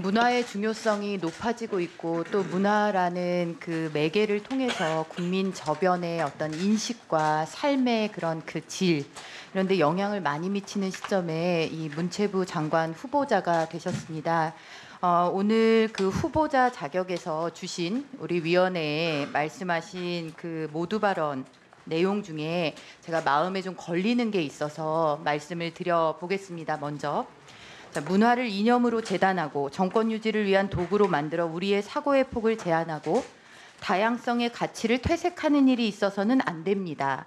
문화의 중요성이 높아지고 있고 또 문화라는 그 매개를 통해서 국민 저변의 어떤 인식과 삶의 그런 그 질 이런 데 영향을 많이 미치는 시점에 이 문체부 장관 후보자가 되셨습니다. 오늘 그 후보자 자격에서 주신 우리 위원회에 말씀하신 그 모두 발언 내용 중에 제가 마음에 좀 걸리는 게 있어서 말씀을 드려보겠습니다. 먼저 자, 문화를 이념으로 재단하고 정권 유지를 위한 도구로 만들어 우리의 사고의 폭을 제한하고 다양성의 가치를 퇴색하는 일이 있어서는 안 됩니다.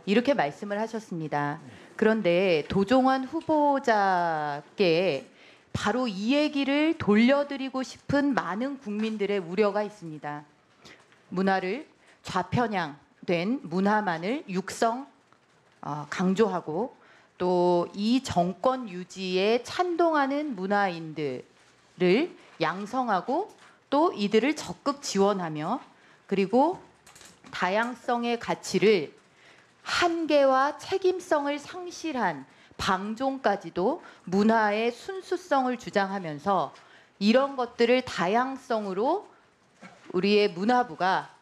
이렇게 말씀을 하셨습니다. 그런데 도종환 후보자께 바로 이 얘기를 돌려드리고 싶은 많은 국민들의 우려가 있습니다. 문화를 좌편향된 문화만을 육성 강조하고 또 이 정권 유지에 찬동하는 문화인들을 양성하고 또 이들을 적극 지원하며 그리고 다양성의 가치를 한계와 책임성을 상실한 방종까지도 문화의 순수성을 주장하면서 이런 것들을 다양성으로 우리의 문화부가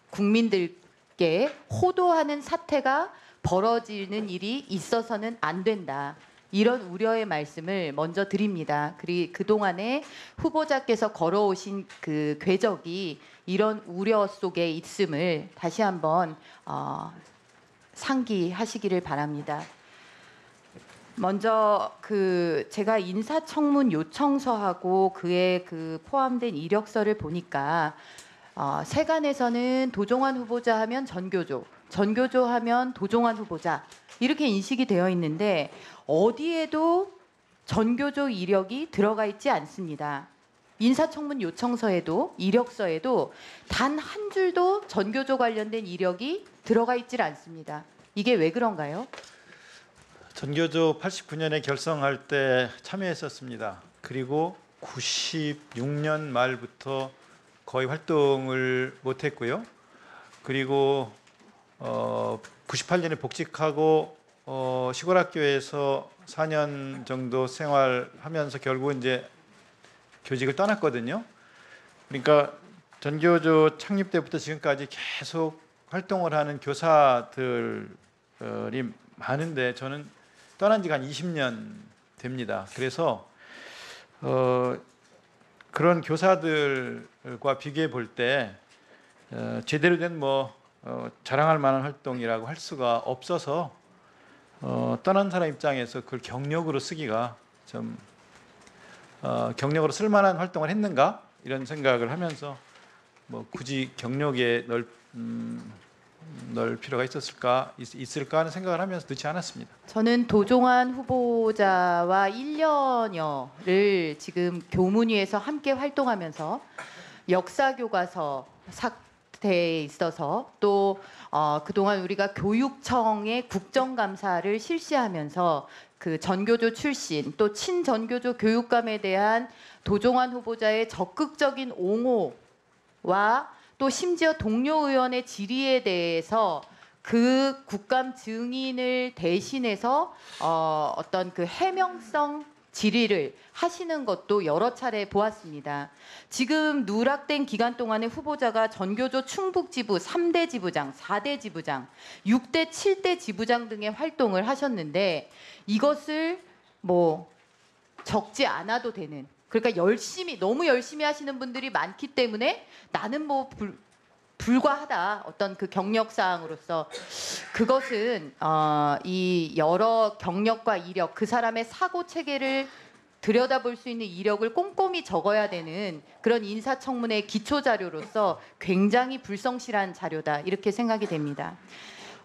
국민들께 호도하는 사태가 벌어지는 일이 있어서는 안 된다. 이런 우려의 말씀을 먼저 드립니다. 그동안에 후보자께서 걸어오신 그 궤적이 이런 우려 속에 있음을 다시 한번 상기하시기를 바랍니다. 먼저 제가 인사청문 요청서하고 그에 포함된 이력서를 보니까 세간에서는 도종환 후보자 하면 전교조, 전교조 하면 도종환 후보자 이렇게 인식이 되어 있는데 어디에도 전교조 이력이 들어가 있지 않습니다. 인사청문 요청서에도 이력서에도 단 한 줄도 전교조 관련된 이력이 들어가 있질 않습니다. 이게 왜 그런가요? 전교조 89년에 결성할 때 참여했었습니다. 그리고 96년 말부터 거의 활동을 못했고요. 그리고 98년에 복직하고 시골 학교에서 4년 정도 생활하면서 결국은 이제 교직을 떠났거든요. 그러니까 전교조 창립 때부터 지금까지 계속 활동을 하는 교사들이 많은데 저는 떠난 지가 한 20년 됩니다. 그래서 그런 교사들과 비교해 볼 때 제대로 된 자랑할 만한 활동이라고 할 수가 없어서 떠난 사람 입장에서 그걸 경력으로 쓰기가 좀 경력으로 쓸 만한 활동을 했는가 이런 생각을 하면서 굳이 경력에 넣을 필요가 있을까 하는 생각을 하면서 넣지 않았습니다. 저는 도종환 후보자와 1년여를 지금 교문위에서 함께 활동하면서 역사교과서 삭제에 있어서 또 그동안 우리가 교육청의 국정감사를 실시하면서 그 전교조 출신 또 친전교조 교육감에 대한 도종환 후보자의 적극적인 옹호와 또 심지어 동료 의원의 질의에 대해서 그 국감 증인을 대신해서 어떤 그 해명성 질의를 하시는 것도 여러 차례 보았습니다. 지금 누락된 기간 동안에 후보자가 전교조 충북지부 3대 지부장, 4대 지부장, 6대, 7대 지부장 등의 활동을 하셨는데 이것을 적지 않아도 되는 그러니까 너무 열심히 하시는 분들이 많기 때문에 나는 불과하다 어떤 그 경력사항으로서 그것은 이 여러 경력과 이력 그 사람의 사고 체계를 들여다볼 수 있는 이력을 꼼꼼히 적어야 되는 그런 인사청문회 기초 자료로서 굉장히 불성실한 자료다 이렇게 생각이 됩니다.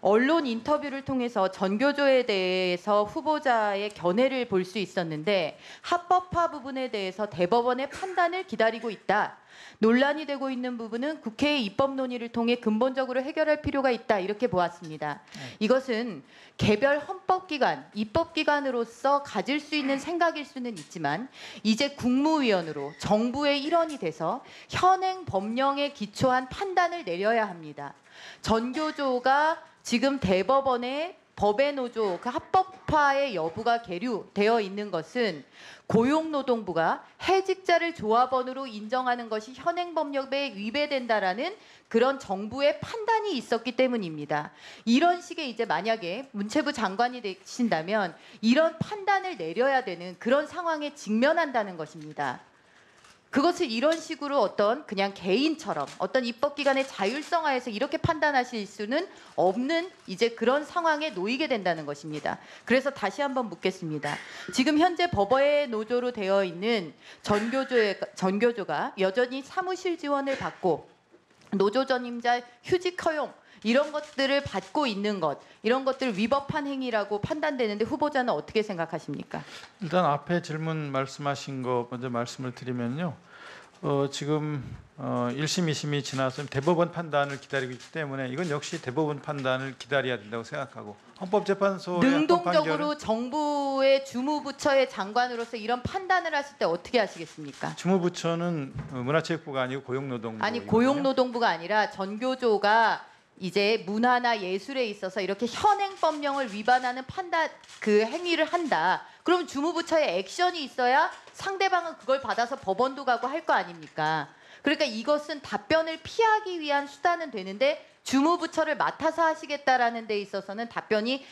언론 인터뷰를 통해서 전교조에 대해서 후보자의 견해를 볼 수 있었는데 합법화 부분에 대해서 대법원의 판단을 기다리고 있다. 논란이 되고 있는 부분은 국회의 입법 논의를 통해 근본적으로 해결할 필요가 있다. 이렇게 보았습니다. 이것은 개별 헌법기관, 입법기관으로서 가질 수 있는 생각일 수는 있지만 이제 국무위원으로 정부의 일원이 돼서 현행 법령에 기초한 판단을 내려야 합니다. 전교조가 지금 대법원의 법의 노조 그 합법화의 여부가 계류되어 있는 것은 고용노동부가 해직자를 조합원으로 인정하는 것이 현행 법령에 위배된다라는 그런 정부의 판단이 있었기 때문입니다. 이런 식의 이제 만약에 문체부 장관이 되신다면 이런 판단을 내려야 되는 그런 상황에 직면한다는 것입니다. 그것을 이런 식으로 어떤 그냥 개인처럼 어떤 입법기관의 자율성 하에서 이렇게 판단하실 수는 없는 이제 그런 상황에 놓이게 된다는 것입니다. 그래서 다시 한번 묻겠습니다. 지금 현재 법의 노조로 되어 있는 전교조가 여전히 사무실 지원을 받고 노조 전임자 휴직 허용 이런 것들을 받고 있는 것, 이런 것들을 위법한 행위라고 판단되는데 후보자는 어떻게 생각하십니까? 일단 앞에 질문 말씀하신 거 먼저 말씀을 드리면요. 지금 1심, 2심이 지나서 대법원 판단을 기다리고 있기 때문에 이건 역시 대법원 판단을 기다려야 된다고 생각하고 헌법재판소의 능동적으로 정부의 주무부처의 장관으로서 이런 판단을 하실 때 어떻게 하시겠습니까? 주무부처는 문화체육부가 아니고 고용노동부. 아니 고용노동부가 아니라 전교조가 이제 문화나 예술에 있어서 이렇게 현행 법령을 위반하는 판단 그 행위를 한다. 그럼 주무부처의 액션이 있어야 상대방은 그걸 받아서 법원도 가고 할 거 아닙니까? 그러니까 이것은 답변을 피하기 위한 수단은 되는데 주무부처를 맡아서 하시겠다라는 데 있어서는 답변이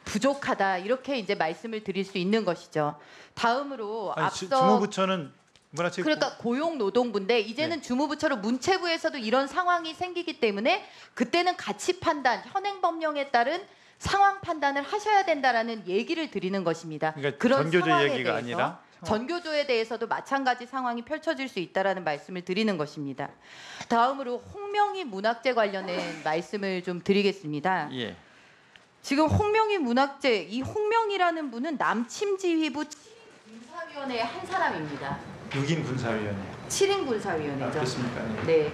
부족하다. 이렇게 이제 말씀을 드릴 수 있는 것이죠. 다음으로 아니, 앞서 주무부처는 문화체육부. 그러니까 고용노동부인데 이제는 주무부처로 문체부에서도 이런 상황이 생기기 때문에 그때는 가치 판단, 현행 법령에 따른 상황 판단을 하셔야 된다라는 얘기를 드리는 것입니다. 그러니까 그런 전교조 상황에 얘기가 대해서 아니라 전교조에 대해서도 마찬가지 상황이 펼쳐질 수 있다라는 말씀을 드리는 것입니다. 다음으로 홍명희 문학재 관련된 말씀을 좀 드리겠습니다. 예. 지금 홍명희 문학재, 이 홍명희라는 분은 남침지휘부 군사위원회의 한 사람입니다. 6인 군사위원회. 7인 군사위원회죠. 그렇습니까? 예. 네.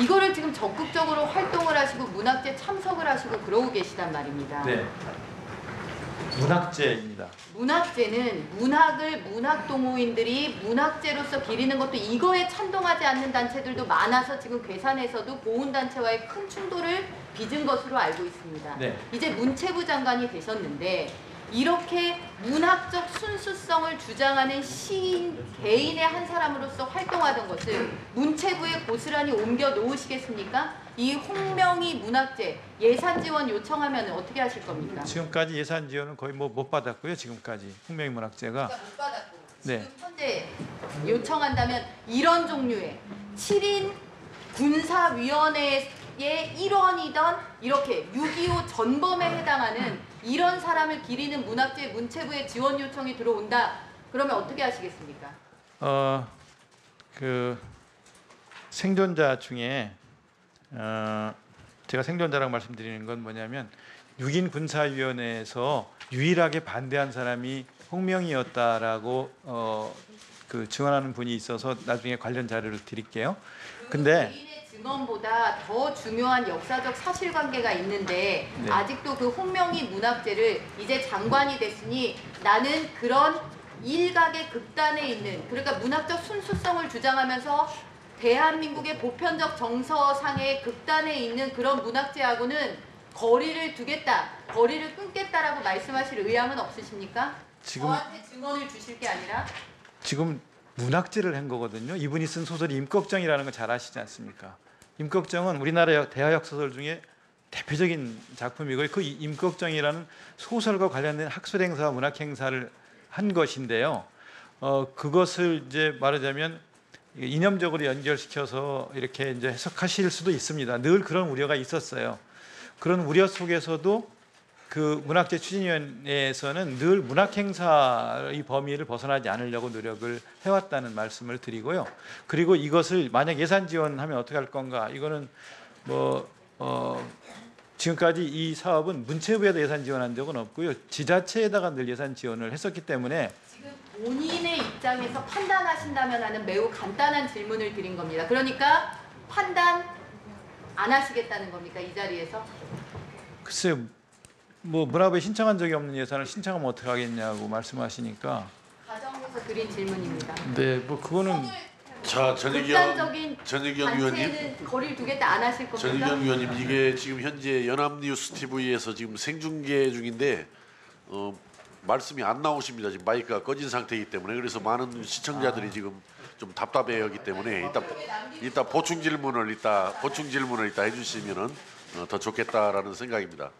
이거를 지금 적극적으로 활동을 하시고 문학재 참석을 하시고 그러고 계시단 말입니다. 네. 문학재입니다. 문학재는 문학을 문학동호인들이 문학재로서 기리는 것도 이거에 찬동하지 않는 단체들도 많아서 지금 괴산에서도 보훈단체와의 큰 충돌을 빚은 것으로 알고 있습니다. 네. 이제 문체부 장관이 되셨는데 이렇게 문학적 순수성을 주장하는 시인 개인의 한 사람으로서 활동하던 것을 문체부에 고스란히 옮겨 놓으시겠습니까? 이 홍명희 문학재 예산 지원 요청하면 어떻게 하실 겁니까? 지금까지 예산 지원은 거의 뭐 못 받았고요. 지금까지 홍명희 문학재가. 그러니까 못 받았고 네. 지금 현재 요청한다면 이런 종류의 7인 군사위원회의 일원이던 이렇게 6.25 전범에 해당하는 이런 사람을 기리는 문학재 문체부에 지원 요청이 들어온다. 그러면 어떻게 하시겠습니까? 그 생존자 중에 제가 생존자라고 말씀드리는 건 뭐냐면 6인 군사위원회에서 유일하게 반대한 사람이 홍명희였다라고 그 증언하는 분이 있어서 나중에 관련 자료를 드릴게요. 근데 개인의 증언보다 더 중요한 역사적 사실관계가 있는데 네. 아직도 그 홍명희 문학재를 이제 장관이 됐으니 나는 그런 일각의 극단에 있는 그러니까 문학적 순수성을 주장하면서 대한민국의 보편적 정서상의 극단에 있는 그런 문학재하고는 거리를 두겠다, 거리를 끊겠다라고 말씀하실 의향은 없으십니까? 지금 저한테 증언을 주실 게 아니라 지금 문학재를 한 거거든요. 이분이 쓴 소설이 임꺽정이라는 거 잘 아시지 않습니까? 임꺽정은 우리나라 대하 역사소설 중에 대표적인 작품이고 그 임꺽정이라는 소설과 관련된 학술 행사와 문학 행사를 한 것인데요. 그것을 이제 말하자면 이념적으로 연결시켜서 이렇게 이제 해석하실 수도 있습니다. 늘 그런 우려가 있었어요. 그런 우려 속에서도 그 문학재 추진위원회에서는 늘 문학 행사의 범위를 벗어나지 않으려고 노력을 해왔다는 말씀을 드리고요. 그리고 이것을 만약 예산 지원하면 어떻게 할 건가? 이거는 지금까지 이 사업은 문체부에도 예산 지원한 적은 없고요. 지자체에다가 늘 예산 지원을 했었기 때문에 지금 본인의 입장에서 판단하신다면 하는 매우 간단한 질문을 드린 겁니다. 그러니까 판단 안 하시겠다는 겁니까? 이 자리에서? 글쎄요. 뭐 문화부에 신청한 적이 없는 예산을 신청하면 어떻게 하겠냐고 말씀하시니까 가정에서 드린 질문입니다. 네, 뭐 그거는 자, 극단적인 전희경 의원님, 단체는 거리를 두겠다 안 하실 겁니까? 전희경 의원님, 이게 지금 현재 연합뉴스 TV에서 지금 생중계 중인데 말씀이 안 나오십니다. 지금 마이크가 꺼진 상태이기 때문에. 그래서 많은 시청자들이 지금 좀 답답해하기 때문에 이따 보충 질문을 이따 해주시면은 더 좋겠다라는 생각입니다.